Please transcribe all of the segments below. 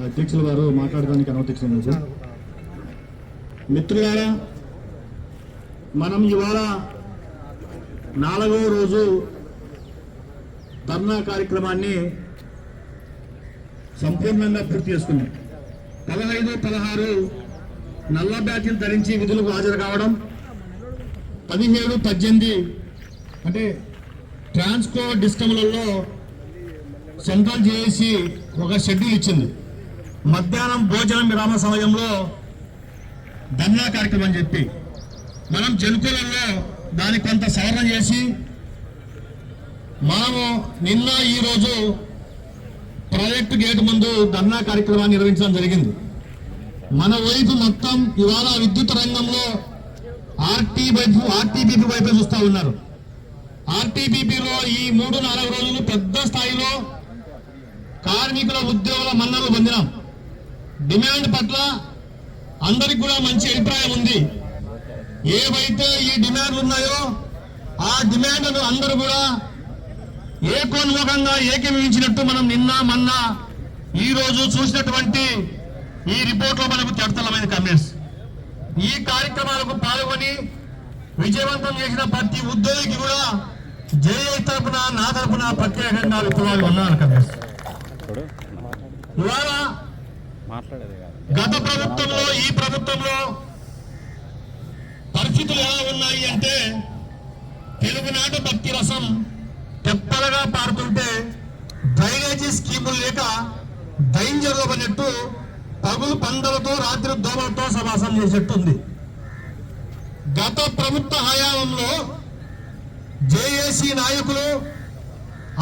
అధ్యక్షుల వారు మాట్లాడడానికి అనుమతించినందుకు. మిత్రులారా, మనం ఇవాళ 4వ రోజు ధర్నా కార్యక్రమాన్ని సంపూర్ణంగా పూర్తి చేసుకున్నాం. 15, 16 నల్ల బ్యాడ్జీలు ధరించి విధులకు హాజరు కావడం, 17, 18 అంటే ట్రాన్స్కో డిస్కమ్లలో సెంట్రల్ చేసి ఒక షెడ్యూల్ ఇచ్చింది. మధ్యాహ్నం భోజనం విరామ సమయంలో ధర్నా కార్యక్రమం అని చెప్పి మనం జనుకులలో దాన్ని కొంత సవరణ చేసి మనము నిన్న ఈరోజు ప్రాజెక్టు గేటు ముందు ధర్నా కార్యక్రమాన్ని నిర్వహించడం జరిగింది. మన వైపు మొత్తం ఇవాళ విద్యుత్ రంగంలో ఆర్టీబీపీ వైపు చూస్తూ ఉన్నారు. ఆర్టీబీపీలో ఈ 3-4 రోజులు పెద్ద స్థాయిలో కార్మికుల ఉద్యోగుల మన్నలు పొందినాం. డిమాండ్ పట్ల అందరికి కూడా మంచి అభిప్రాయం ఉంది. ఏవైతే ఈ డిమాండ్లు ఉన్నాయో ఆ డిమాండ్లను అందరూ కూడా ఏకోన్ముఖంగా ఏకీభవించినట్టు మనం నిన్న మొన్న ఈ రోజు చూసినటువంటి ఈ రిపోర్ట్లో మనకు తేటతెల్లమైన కమెంట్స్. ఈ కార్యక్రమాలకు పాల్గొని విజయవంతం చేసిన ప్రతి ఉద్యోగికి కూడా జేఏసీ తరఫున నా తరఫున ప్రత్యేకంగా విప్లవాలు ఉన్నాను కమెంట్స్. ఇవాళ గత ప్రభుత్వంలో ఈ ప్రభుత్వంలో పరిస్థితులు ఎలా ఉన్నాయి అంటే తెలుగునాట భక్తి రసం తెప్పలుగా పారుతుంటే డ్రైనేజీ స్కీములు లేక డైంజర్లో పడినట్టు పగులు పందలతో రాత్రి దోమలతో సమాసం చేసేట్టుంది. గత ప్రభుత్వ హయాంలో జేఏసీ నాయకులు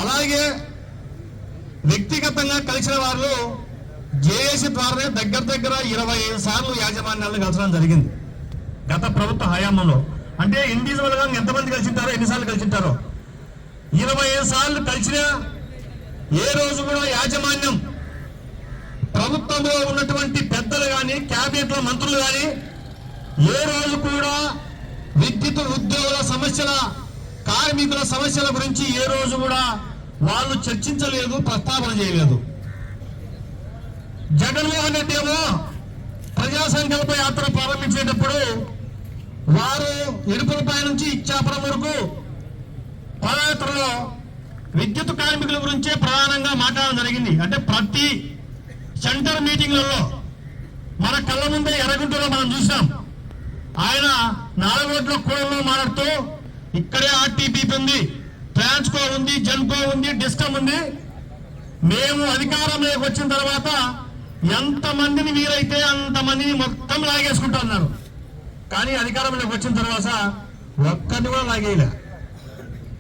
అలాగే వ్యక్తిగతంగా కలిసిన వారు జేఏసీ ద్వారా దగ్గర 25 సార్లు యాజమాన్యాలను కలచడం జరిగింది గత ప్రభుత్వ హయాంలో. అంటే ఇండివిజువల్ గా ఎంతమంది కలిసింటారో, ఎన్నిసార్లు కలిసింటారో 25 సార్లు కలిసిన ఏ రోజు కూడా యాజమాన్యం ప్రభుత్వంలో ఉన్నటువంటి పెద్దలు కానీ క్యాబినెట్ లో మంత్రులు కానీ ఏ రోజు కూడా విద్యుత్ ఉద్యోగుల సమస్యల, కార్మికుల సమస్యల గురించి ఏ రోజు కూడా వాళ్ళు చర్చించలేదు, ప్రస్తావన చేయలేదు. జగన్మోహన్ రెడ్డి ఏమో ప్రజా సంకల్ప యాత్ర ప్రారంభించేటప్పుడు వారు ఎడుపులపై నుంచి ఇచ్చాపురం వరకు పాదయాత్రలో విద్యుత్ కార్మికుల గురించే ప్రధానంగా మాట్లాడడం జరిగింది. అంటే ప్రతి సెంటర్ మీటింగ్లలో మన కళ్ళ ముందే ఎర్రగుంటలో మనం చూసాం. ఆయన 4 రోడ్ల కూడల్లో మాట్లాడుతూ ఇక్కడే ఆర్టీబీపీ ఉంది, ట్రాన్స్కో ఉంది, జెన్కో ఉంది, డిస్కమ్ ఉంది. మేము అధికారంలోకి వచ్చిన తర్వాత ఎంతమందిని వీరైతే అంతమందిని మొత్తం లాగేసుకుంటున్నారు. కానీ అధికారంలోకి వచ్చిన తర్వాత ఒక్కరిని కూడా లాగేయలే.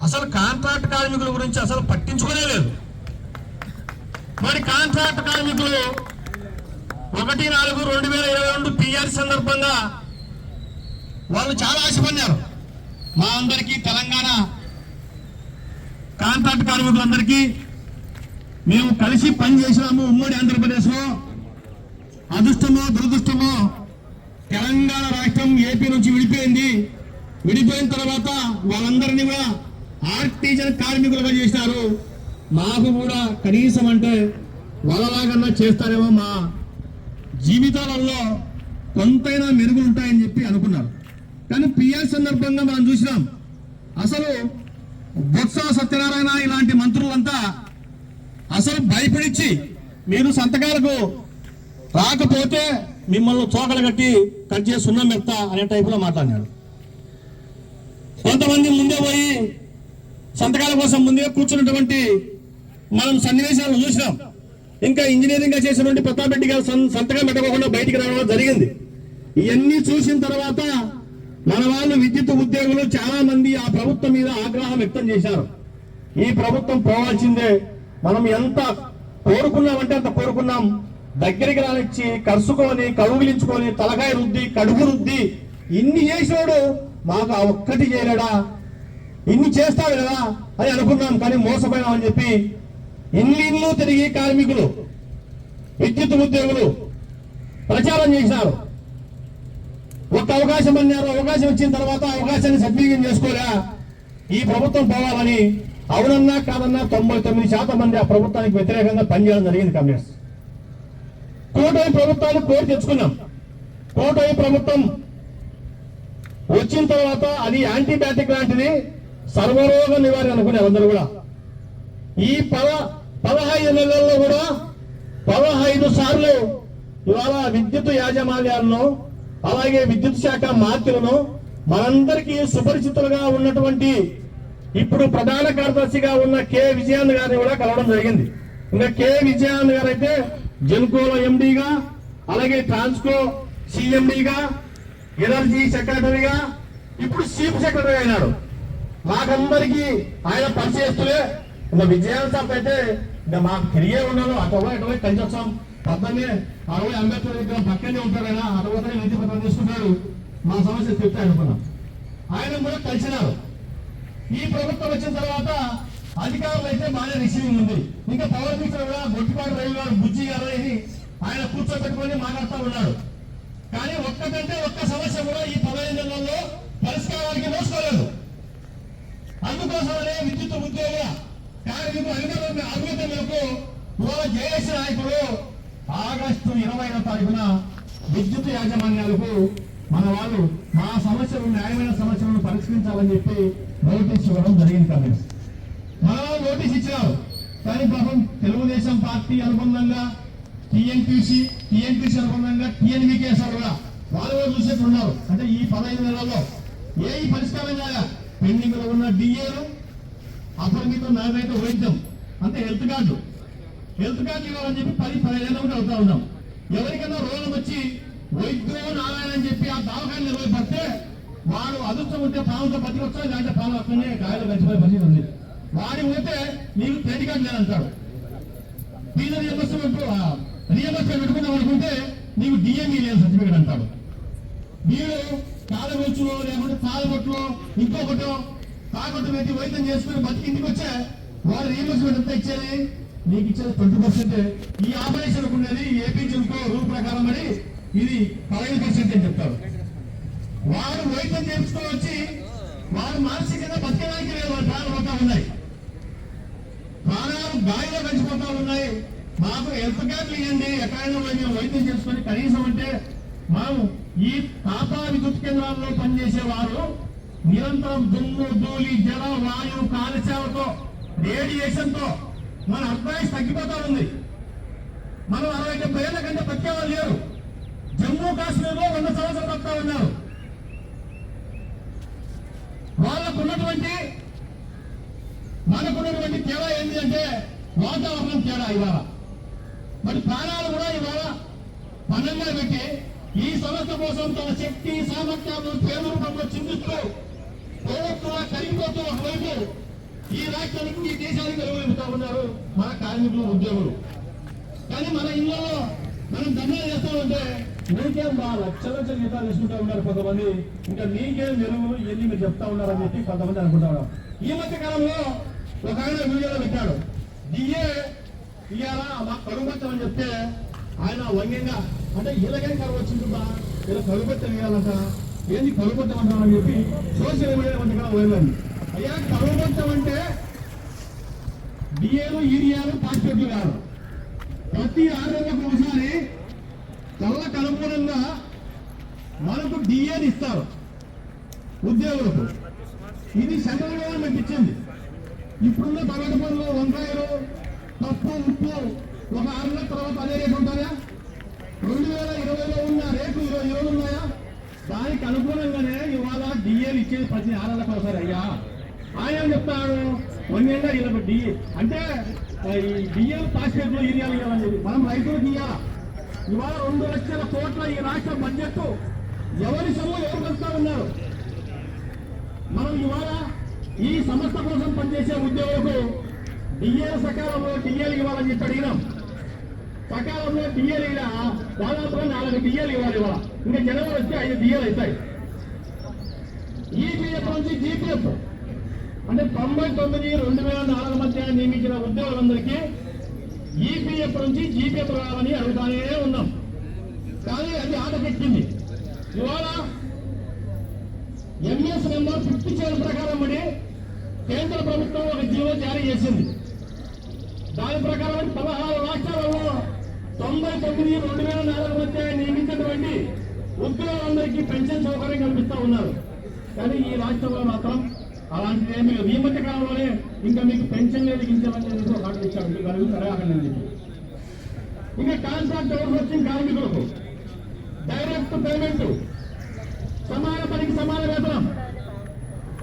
అసలు కాంట్రాక్ట్ కార్మికుల గురించి అసలు పట్టించుకునే లేదు. మరి కాంట్రాక్ట్ కార్మికులు 1/4/2022 పిఆర్ సందర్భంగా వాళ్ళు చాలా ఆశపడినారు. మా అందరికీ తెలంగాణ కాంట్రాక్ట్ కార్మికులందరికీ మేము కలిసి పనిచేసినాము. ఉమ్మడి ఆంధ్రప్రదేశ్లో అదృష్టమో దురదృష్టమో తెలంగాణ రాష్ట్రం ఏపీ నుంచి విడిపోయింది. విడిపోయిన తర్వాత వాళ్ళందరినీ కూడా ఆర్టిజన్ కార్మికులుగా చేసినారు. మాకు కూడా కనీసం అంటే వాళ్ళలాగన్నా చేస్తారేమో, మా జీవితాలలో కొంతైనా మెరుగులు ఉంటాయని చెప్పి అనుకున్నారు. కానీ పిఆర్ సందర్భంగా మనం చూసినాం. అసలు బొత్స సత్యనారాయణ ఇలాంటి మంత్రులంతా అసలు భయపడిచ్చి మీరు సంతకాలకు రాకపోతే మిమ్మల్ని చోకలు కట్టి కట్ చేసి సున్నం మెత్త అనే టైపులో మాట్లాడినాడు. కొంతమంది ముందే పోయి సంతకాల కోసం ముందే కూర్చున్నటువంటి మనం సన్నివేశాలను చూసినాం. ఇంకా ఇంజనీరింగ్ గా చేసినటువంటి ప్రతాప్ రెడ్డి గారు సంతకం పెట్టకుండా బయటికి రావడం జరిగింది. ఇవన్నీ చూసిన తర్వాత మన వాళ్ళు విద్యుత్ ఉద్యోగులు చాలా మంది ఆ ప్రభుత్వం మీద ఆగ్రహం వ్యక్తం చేశారు. ఈ ప్రభుత్వం పోవాల్సిందే, మనం ఎంత కోరుకున్నామంటే అంత కోరుకున్నాం, దగ్గరికి రానిచ్చి కరుచుకొని కౌగిలించుకొని తలకాయ రుద్ది కడుపు రుద్ది ఇన్ని చేసినోడు మాకు ఆ ఒక్కటి చేయలేడా, ఇన్ని చేస్తాడు కదా అని అనుకున్నాం. కానీ మోసపోయినామని చెప్పి ఇల్లు తిరిగి కార్మికులు విద్యుత్ ఉద్యోగులు ప్రచారం చేశారు. ఒక అవకాశం అన్నారు. అవకాశం ఇచ్చిన తర్వాత అవకాశాన్ని సద్వినియోగం చేసుకోలే ఈ ప్రభుత్వం పోవాలని అవునన్నా కాదన్నా 99% మంది ఆ ప్రభుత్వానికి వ్యతిరేకంగా పనిచేయడం జరిగింది కమ్యూనిస్ట్. కూటమి ప్రభుత్వాన్ని కోరి తెచ్చుకున్నాం. కూటమి ప్రభుత్వం వచ్చిన తర్వాత అది యాంటీబయాటిక్ లాంటిది, సర్వరోగ నివారణ అనుకునే అందరూ కూడా. ఈ 15 నెలల్లో కూడా 15 సార్లు ఇవాళ విద్యుత్ యాజమాన్యాలను, అలాగే విద్యుత్ శాఖ మంత్రులను, మనందరికీ సుపరిచితులుగా ఉన్నటువంటి ఇప్పుడు ప్రధాన కార్యదర్శిగా ఉన్న కె విజయానంద్ గారిని కూడా కలవడం జరిగింది. ఇంకా కె విజయానంద్ గారు అయితే జెన్కోలో ఎండీగా, అలాగే ట్రాన్స్కో సిఎండీగా, ఎనర్జీ సెక్రటరీగా, ఇప్పుడు చీఫ్ సెక్రటరీ అయినాడు. మాకందరికీ ఆయన పరిచయస్తులే. ఇంకా విజయానంద్ సార్ అయితే ఇంకా మాకు తిరిగే ఉన్నాడు. అటువై కంచొచ్చాం 1860 అంబేద్కర్ విగ్రహం పక్కనే ఉంటారైనా, అటువై నీతి పత్రం తీసుకుంటాడు, మా సమస్య చెప్తే అనుకున్నాం. ఆయన కూడా కలిసినారు. ఈ ప్రభుత్వం వచ్చిన తర్వాత అధికారులు అయితే బాగా రిసీవింగ్ ఉంది. ఇంకా పవర్ మినిస్టర్ కూడా గొట్టిపాటి రవి గారు, బుజ్జి గారు అని ఆయన కూర్చోబెట్టుకొని మాట్లాడుతూ ఉన్నాడు. కానీ ఒక్కటంటే ఒక్క సమస్య కూడా ఈ 15 నెలల్లో పరిష్కారానికి నోచుకోలేదు. అందుకోసమనే విద్యుత్ ఉద్యోగ కార్మికులు అభివృద్ధి మేరకు ఇవాళ జేఏసీ నాయకులు ఆగస్టు 20వ తారీఖున విద్యుత్ యాజమాన్యాలకు మన వాళ్ళు మా సమస్యలు, న్యాయమైన సమస్యలను పరిష్కరించాలని చెప్పి నోటీస్ ఇవ్వడం జరిగింది. కాబట్టి మన వాళ్ళు నోటీస్ ఇచ్చినారు. కానీ పాపం తెలుగుదేశం పార్టీ అనుబంధంగా టీఎన్టీసీ అనుబంధంగా టీఎన్వీకేసారు కూడా వాళ్ళు చూసేట్టున్నారు. అంటే ఈ 15 నెలల్లో ఏ పరిష్కారం కాదా? పెండింగ్ లో ఉన్న డిఏలు, అపరిమితం నాణ్యత వైద్యం, అంటే హెల్త్ కార్డు ఇవ్వాలని చెప్పి 10-15 ఏళ్ళ కూడా అవుతా ఉన్నాం. ఎవరికైనా రోగం వచ్చి వైద్యులు నారాయణ అని చెప్పి ఆ దవాఖాన నిర్వహిస్తే వాడు అదృష్టం ఉంటే పాముతో బతికొచ్చా, లేదంటే పాము అక్కడనే గాయాలు గడిచిపోయే పరిస్థితి ఉంది. వాడి పోతే నీకు క్రెడిట్ కార్డు లేదంటాడు. ఫీజు రియంబర్స్మెంట్ పెట్టుకుందాం అనుకుంటే నీకు డిఎంఈ లేదు సర్టిఫికేట్ అంటాడు. మీరు కాలగొచ్చులో లేకుంటే తాళగొట్టులో ఇంకొకటో తాగొట్టు పెట్టి వైద్యం చేసుకుని బతికి ఇంటికి వచ్చే వాడు రియంబర్స్మెంట్ ఎంత ఇచ్చేది? నీకు ఇచ్చేది 20%. ఈ ఆపరేషన్ ఉండేది ఏపీ జిల్కో రూల్ ప్రకారం అని ఇది 15% అని చెప్తారు. వాడు వైద్యం చేయించుకొని వచ్చి వాడు మానసికంగా బతికడానికి లేదు. వాడు ప్రాణాలు పోతా ఉన్నాయి, ప్రాణాలు గాయంలో గడిచిపోతా ఉన్నాయి. మాకు హెల్త్ కార్డులు ఇవ్వండి, ఎక్కడైనా మేము వైద్యం చేసుకొని కనీసం అంటే మనం ఈ తాపా విద్యుత్ కేంద్రాల్లో పనిచేసే వారు నిరంతరం దుమ్ము, ధూళి, జల, వాయువు, కాలుష్యాలతో, రేడియేషన్ తో మన అర్థాయిస్ తగ్గిపోతా ఉంది. మనం 60-70 ఏళ్ల కంటే బతికేవాళ్ళు లేరు. జమ్మూ కాశ్మీర్ లో 100 సంవత్సరాలు బతుకుతా ఉన్నారు. మనకున్నటువంటి తేడా ఏంటి అంటే వాతావరణం తేడా. ఇవాళ మరి ప్రాణాలు కూడా ఇవాళ పన్నంగా పెట్టి ఈ సంస్థ కోసం తన శక్తి సామర్థ్యాలను పేద రూపంలో చిందిస్తూ ప్రభుత్వంగా కరిగిపోతూ ఒకవైపు ఈ రాష్ట్రానికి, ఈ దేశానికి వెలువెలుపుతా ఉన్నారు మన కార్మికులు, ఉద్యోగులు. కానీ మన ఇళ్లలో మనం ధర్నాలు చేస్తామంటే నీకేం బా లక్షల జీతాలు తీసుకుంటా ఉన్నారు కొంతమంది, ఇంకా నీకేం మెరుగు ఇవన్నీ మీరు చెప్తా ఉన్నారని చెప్పి కొంతమంది అనుకుంటా ఉన్నారు. ఈ మధ్య కాలంలో ఒక ఆయన వీడియోలో పెట్టాడు, డిఏ ఇయ్యాలా మాకు కడుగుపచ్చని చెప్తే ఆయన వంగ్యంగా అంటే ఇలాగేం కరువు వచ్చిందా, ఇలా కడుగుపచ్చని ఇవ్వాలంట, ఏంది కడుగుపచ్చమంటామని చెప్పి సోషల్ మీడియా మధ్యకాలం వైరల్. అయ్యా కడుగుపచ్చం అంటే డిఏలు, ఈరియాలు, పాస్పోర్ట్లు కాదు. ప్రతి 6 నెలలకు ఒకసారి కళ్ళకు అనుగుణంగా మనకు డిఏని ఇస్తారు ఉద్యోగులకు. ఇది సెంట్రల్ గవర్నమెంట్ ఇచ్చింది. ఇప్పుడున్న ప్రైవేట్ పనులు వంకాయలు, పప్పు, ఉప్పు ఒక 6 నెలల తర్వాత అదే రేటు ఉంటాయా? 2020లో ఉన్న రేట్లు ఈరోజు ఉన్నాయా? దానికి అనుగుణంగానే ఇవాళ డిఏలు ఇచ్చేది ప్రతి 6 నెలలకు ఒకసారి. అయ్యా ఆయన చెప్తాడు వంగంగా ఇలా డిఏ అంటే ఈ డిఏలు పాస్పోర్ట్లు ఏరియాలు ఇవ్వాలని చెప్పి మనం రైతులకు ఇవ్వాలా. ఇవాళ 2 లక్షల కోట్ల ఈ రాష్ట్ర బడ్జెట్ ఎవరి సొమ్ము ఎవరు కలుస్తా ఉన్నారు? మనం ఇవాళ ఈ సంస్థ కోసం పనిచేసే ఉద్యోగులకు డిఏలు సకాలంలో డిఏలు ఇవ్వాలని చెప్పి అడిగినాం. సకాలంలో డిఏలు దాదాపుగా 4 డిఏలు ఇవ్వాలి. ఇవాళ ఇంకా జనవరి వస్తే 5 డిఏలు అవుతాయి. ఈపీఎఫ్ నుంచి జీపీఎఫ్ అంటే 99-2004 మధ్య నియమించిన ఉద్యోగులందరికీ ఈపీఎఫ్ నుంచి జీపీఎఫ్ రావాలని అడుగుతానే ఉన్నాం. కానీ అది ఆటకెక్కింది. ఇవాళ ఎంఎస్ నెంబర్ 57 ప్రకారం పడి కేంద్ర ప్రభుత్వం ఒక జీవో జారీ చేసింది. దాని ప్రకారం 16 రాష్ట్రాలలో 99 2004 మధ్య నియమించినటువంటి ఉద్యోగులందరికీ పెన్షన్ సౌకర్యం కల్పిస్తా ఉన్నారు. కానీ ఈ రాష్ట్రంలో మాత్రం అలాంటిది ఏమి లేదు. ఈ మధ్య కాలంలోనే ఇంకా మీకు పెన్షన్ లేదు గించమని ఒక ఆర్డర్ ఇచ్చారు. మీకు దాని గురించి అడగాలని. ఇంకా కాంట్రాక్ట్ అవుట్సోర్సింగ్ కార్మికులకు డైరెక్ట్ పేమెంట్, సమాన పనికి సమాన వేతనం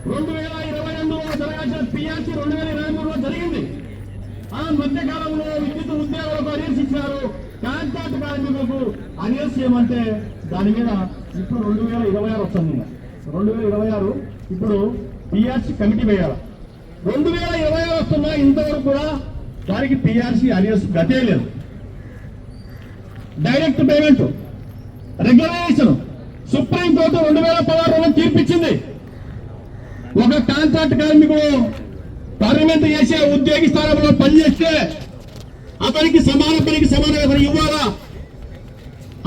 2022లో జరగాల్సిన పిఆర్సీ 2023లో జరిగింది. ఆ మధ్య కాలంలో విద్యుత్ ఉద్యోగులకు అరియర్స్ ఇచ్చారు. కాంట్రాక్ట్ కార్మికులకు అరియర్స్ ఏమంటే దాని మీద ఇప్పుడు 2026 వస్తుంది. 2026 ఇప్పుడు పిఆర్సీ కమిటీ వేయాలి. 2026 వస్తున్నా ఇంతవరకు కూడా దానికి పిఆర్సీ అరియర్స్ గతే లేదు. డైరెక్ట్ పేమెంట్ రెగ్యులరైజేషన్ సుప్రీంకోర్టు 2016లో తీర్పిచ్చింది. ఒక కాంట్రాక్ట్ కార్మికుడు పార్లమెంట్ చేసే ఉద్యోగి స్థానంలో పనిచేస్తే అతనికి సమాన పనికి సమాన వేతనం ఇవ్వాలా.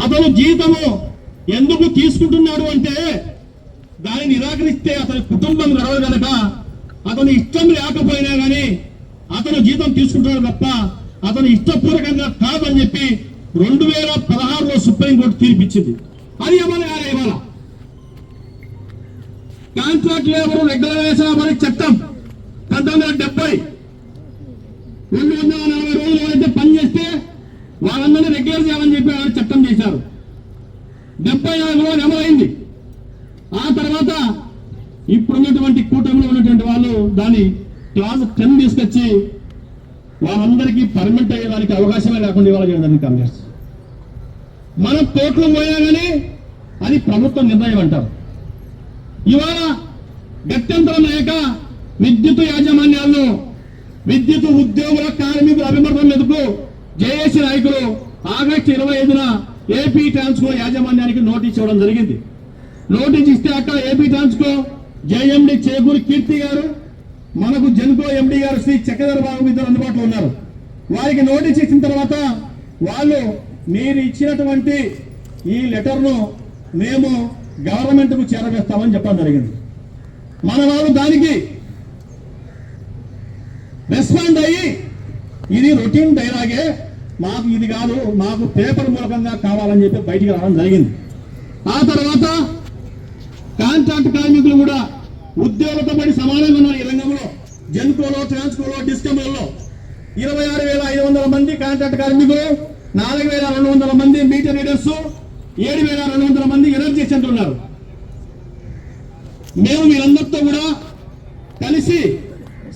అతను జీతము ఎందుకు తీసుకుంటున్నాడు అంటే దాన్ని నిరాకరిస్తే అతని కుటుంబం గడవదు కనుక అతను ఇష్టం లేకపోయినా కానీ అతను జీతం తీసుకుంటున్నాడు తప్ప అతను ఇష్టపూర్వకంగా కాదని చెప్పి 2016లో సుప్రీంకోర్టు తీర్పిచ్చింది. అది అమలు ఇవ్వాల. కాంట్రాక్ట్ లేబర్ రెగ్యులరైజేషన్ అమలు చట్టం 1970 240 రోజులు ఎవరైతే పనిచేస్తే వాళ్ళందరినీ రెగ్యులర్ చేయాలని చెప్పి చట్టం చేశారు. 74లో అమలైంది. ఆ తర్వాత ఇప్పుడున్నటువంటి కూటమిలో ఉన్నటువంటి వాళ్ళు దాన్ని క్లాస్ 10 తీసుకొచ్చి వాళ్ళందరికీ పర్మనెంట్ అయ్యేదానికి అవకాశమే లేకుండా ఇవాళ చేయడానికి కాంగ్రెస్. మనం కోట్లు పోయా కానీ అది ప్రభుత్వ నిర్ణయం అంటారు. ఇవాళ గత్యంతరం లేక విద్యుత్ యాజమాన్యాలను విద్యుత్ ఉద్యోగుల కార్మికుల అభిమతం మీదకు జేఏసీ నాయకులు ఆగస్టు 25న ఏపీ ట్రాన్స్కో యాజమాన్యానికి నోటీస్ ఇవ్వడం జరిగింది. నోటీస్ ఇస్తే అక్కడ ఏపీ ట్రాన్స్కో జేఎండి చేకూరి కీర్తి గారు, మనకు జెన్కో ఎండి గారు శ్రీ చక్రధర్ బాబు ఇద్దరు అందుబాటులో ఉన్నారు. వారికి నోటీస్ ఇచ్చిన తర్వాత వాళ్ళు మీరు ఇచ్చినటువంటి ఈ లెటర్ను మేము గవర్నమెంట్ కు చేరవేస్తామని చెప్పడం జరిగింది. మన వాళ్ళు దానికి రెస్పాండ్ అయ్యి ఇది రొటీన్ డైలాగే, మాకు ఇది కాదు, మాకు పేపర్ మూలకంగా కావాలని చెప్పి బయటికి రావడం జరిగింది. ఆ తర్వాత కాంట్రాక్ట్ కార్మికులు కూడా ఉద్యోగులతో పడి సమానంగా ఉన్నారు. ఈ రంగంలో జెన్కోలో, ట్రాన్స్కోలో, డిస్కమ్లలో 26,500 మంది కాంట్రాక్ట్ కార్మికులు, 4,200 మంది మీటర్ రీడర్స్, 7,200 మంది ఎనర్జీ సెంటర్ ఉన్నారు. మేము మీరందరితో కూడా కలిసి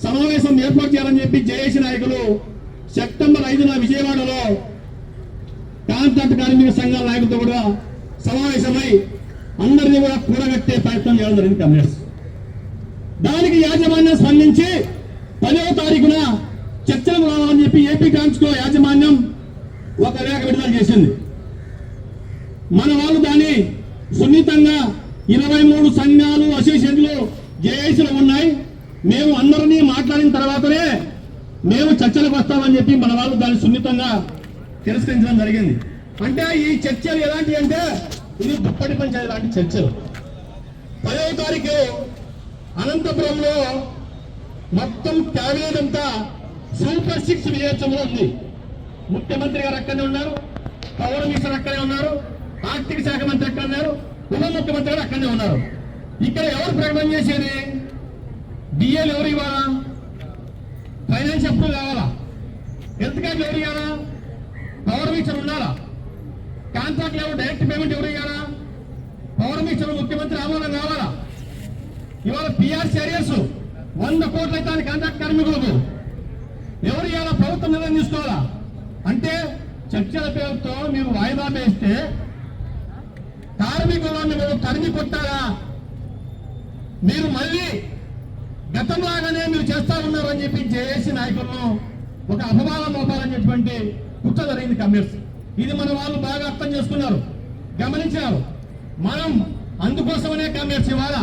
సమావేశం ఏర్పాటు చేయాలని చెప్పి జేఏసీ నాయకులు సెప్టెంబర్ 5న విజయవాడలో కాంట్రాక్ట్ కార్మిక సంఘాల నాయకులతో కూడా సమావేశమై అందరినీ కూడా కూడగట్టే ప్రయత్నం చేయడం జరిగింది కాంగ్రెస్. దానికి యాజమాన్యం స్పందించి 10వ తారీఖున చర్చలకు రావాలని చెప్పి ఏపీ ట్రాన్స్కో యాజమాన్యం ఒక లేఖ విడుదల చేసింది. మన వాళ్ళు దాన్ని సున్నితంగా 23 సంఘాలు అసోసియేషన్లు జేఏసీలు ఉన్నాయి, మేము అందరినీ మాట్లాడిన తర్వాతనే మేము చర్చలకు వస్తామని చెప్పి మన వాళ్ళు దాన్ని సున్నితంగా తిరస్కరించడం జరిగింది. అంటే ఈ చర్చలు ఎలాంటివి అంటే ఇది దుప్పటి పంచాయతీ లాంటి చర్చలు. 10వ తారీఖు అనంతపురంలో మొత్తం క్యాబినెట్ అంతా సూపర్ 6 విజయోత్సవంలో ఉంది. ముఖ్యమంత్రి గారు అక్కడనే ఉన్నారు, పవర్ మినిస్టర్ అక్కడే ఉన్నారు, ఆర్థిక శాఖ మంత్రి అక్కడ ఉన్నారు, ఉప ముఖ్యమంత్రి గారు అక్కడనే ఉన్నారు. ఇక్కడ ఎవరు ప్రకటన చేసేది? డిఏలు ఎవరు ఇవ్వాలా? ఫైనాన్స్ అప్రూవల్ కావాలా? హెల్త్ కార్డు ఎవరు ఇవ్వాలా? పవర్ మినిస్టర్ ఉండాలా? కాంట్రాక్ట్ ఎవరు డైరెక్ట్ పేమెంట్ ఎవరు ఇవ్వాలా? పవర్ మినిస్టర్ ముఖ్యమంత్రి ఆమోదం కావాలా? ఇవాళ పిఆర్సీ అరియర్స్ 100 కోట్లు అయితే కాంట్రాక్ట్ కార్మికులకు ఎవరు ఇవ్వాలా? ప్రభుత్వం నిర్ణయం తీసుకోవాలా? అంటే చర్చల పేరుతో మీరు వాయిదా వేస్తే కార్మికులను మీరు తరిమి కొట్టారా? మీరు మళ్ళీ గతంలాగానే మీరు చేస్తా ఉన్నారని చెప్పి జేఏసీ నాయకులను ఒక అపవాదం మోపాలని చెప్పి కుట్ర జరిగింది కాంగ్రెస్. ఇది మన వాళ్ళు బాగా అర్థం చేసుకున్నారు, గమనించారు. మనం అందుకోసమనే కాంగ్రెస్ ఇవాళ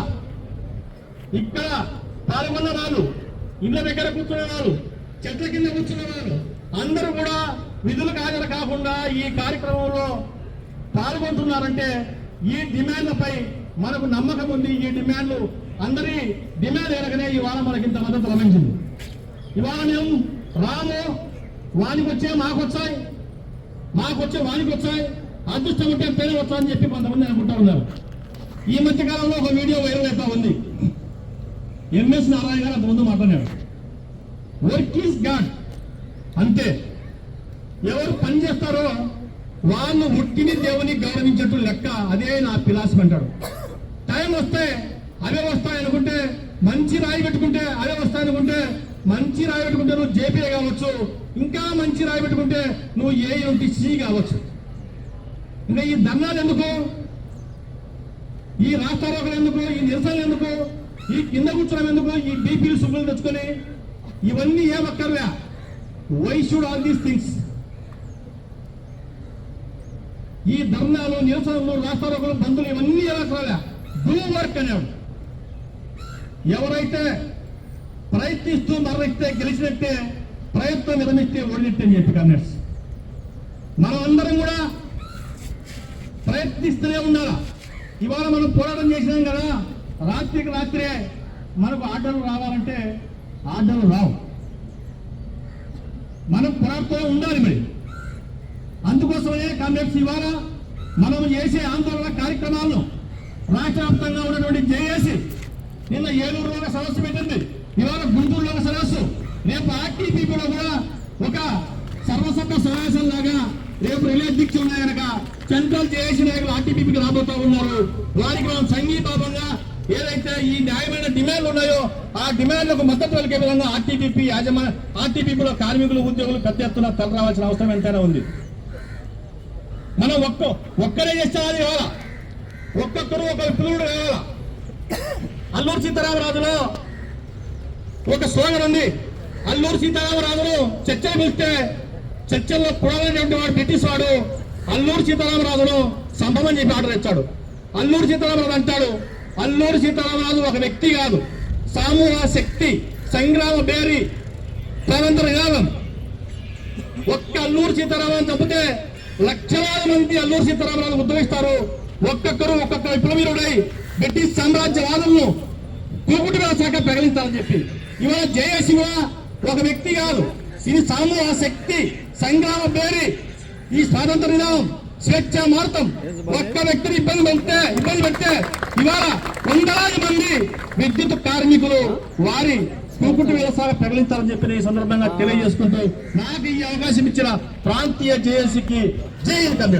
ఇక్కడ పాల్గొన్న వాళ్ళు, ఇళ్ల దగ్గర కూర్చున్న వాళ్ళు, చెట్ల కింద కూర్చున్న వాళ్ళు అందరూ కూడా విధులకు హాజరు కాకుండా ఈ కార్యక్రమంలో పాల్గొంటున్నారంటే ఈ డిమాండ్లపై మనకు నమ్మకం ఉంది. ఈ డిమాండ్లు అందరి డిమాండ్ ఎరగనే ఇవాళ మనకి ఇంత మద్దతు లభించింది. ఇవాళ మేము రాము వానికి వచ్చే మాకు వచ్చాయి, మాకు వచ్చే వానికి వచ్చాయి, అదృష్టం ఉంటే పేరు వచ్చా అని చెప్పి కొంతమంది అనుకుంటా ఉన్నారు. ఈ మధ్య కాలంలో ఒక వీడియో వైరల్ అవుతా ఉంది. ఎంఎస్ నారాయణ గారు అంత ముందు మాట్లాడాడు, వర్క్ ఈజ్ గాడ్. అంతే, ఎవరు పని చేస్తారో వాళ్ళు ఉట్టిని దేవుని గౌరవించేట్టు లెక్క. అదే నా ఫిలాసఫీ అంటాడు. టైం వస్తే అవే వస్తాయనుకుంటే, మంచి రాయి పెట్టుకుంటే అవే వస్తాయనుకుంటే, మంచి రాయి పెట్టుకుంటే నువ్వు జేపీఏ కావచ్చు, ఇంకా మంచి రాయి పెట్టుకుంటే నువ్వు ఏఎంటీసీ కావచ్చు. ఇంకా ఈ ధర్నాలు ఎందుకు, ఈ రాష్ట్రారోకలు ఎందుకు, ఈ నిరసనలు ఎందుకు, ఈ కింద కూర్చోడం ఎందుకు, ఈ బీపీలు సుబ్బులు తెచ్చుకొని ఇవన్నీ ఏమక్కర్లే. Why should all these things? ఈ ధర్నాలు, నిరసనలు, రాష్ట్రారోకలు, బంధువులు ఇవన్నీ ఏమక్కర్లే. డూ వర్క్ అనేవాడు. ఎవరైతే ప్రయత్నిస్తూ మరణిస్తే గెలిచినట్టే, ప్రయత్నం విరమిస్తే ఓడినట్టే అని చెప్పి కామెంట్స్. మనం అందరం కూడా ప్రయత్నిస్తూనే ఉండాలా. ఇవాళ మనం పోరాటం చేసినాం కదా, రాత్రికి రాత్రే మనకు ఆర్డర్లు రావాలంటే ఆర్డర్లు రావు. మనం పోరాడుతూనే ఉండాలి. మరి అందుకోసమే కాంగ్రెస్ ఇవాళ మనం చేసే ఆందోళన కార్యక్రమాలను రాష్ట్ర వ్యాప్తంగా ఉన్నటువంటి జేఏసీ నిన్న ఏలూరులో ఒక సదస్సు పెట్టింది, ఇవాళ గుంటూరులో ఒక సదస్సు, రేపు ఆర్టీపీపీలో కూడా ఒక సర్వసభ్య సమావేశం లాగా రేపు రిలే దీక్ష ఉన్నాయి కనుక సెంట్రల్ జేఏసీ నాయకులు ఆర్టీపీపీకి రాబోతూ ఉన్నారు. వారికి మనం సంఘీభావంగా ఏదైతే ఈ న్యాయమైన డిమాండ్లు ఉన్నాయో ఆ డిమాండ్లకు మద్దతు పలికే విధంగా ఆర్టీపీపీలో కార్మికులు, ఉద్యోగులు పెద్ద ఎత్తున తలరావాల్సిన అవసరం ఎంతైనా ఉంది. మనం ఒక్కరే చేస్తామని కావాలా, ఒక్కొక్కరు ఒక విప్లవుడు కావాలా. అల్లూరు సీతారామరాజులో ఒక స్లోగన్ ఉంది. అల్లూరు సీతారామరాజును చర్చలు పిలిస్తే చర్చల్లో పురాణటువంటి వాడు బ్రిటిష్ వాడు అల్లూరు సీతారామరాజును సంభవం చెప్పి ఆర్డర్ ఇచ్చాడు. అల్లూరు సీతారామరాజు అంటాడు, అల్లూరు సీతారామరాజు ఒక వ్యక్తి కాదు, సమూహ శక్తి, సంగ్రామ బేరి, ప్రవంతర నినాదం. ఒక్క అల్లూరు సీతారామరాజు తప్పితే లక్షలాది మంది అల్లూరు సీతారామరాజు ఉద్యమిస్తారు. ఒక్కొక్కరు ఒక్కొక్క విప్లవీరుడై బ్రిటిష్ సామ్రాజ్యవాదులను కూకుటిగా శాఖ ప్రకటించాలని చెప్పి ఇవాళ జేఏసీ ఒక వ్యక్తి కాదు, ఇది సమూహ శక్తి, సంగ్రామ పేరి, ఈ స్వాతంత్ర నినాదం, స్వేచ్ఛ మార్తం. ఒక్క వ్యక్తిని ఇబ్బంది పెడితే ఇవాళ వందలాది మంది విద్యుత్ కార్మికులు వారి కూకుటి వ్యవసాయ ప్రకటించాలని చెప్పి ఈ సందర్భంగా తెలియజేసుకుంటూ నాకు ఈ అవకాశం ఇచ్చిన ప్రాంతీయ జేఏసీకి జై హింద్.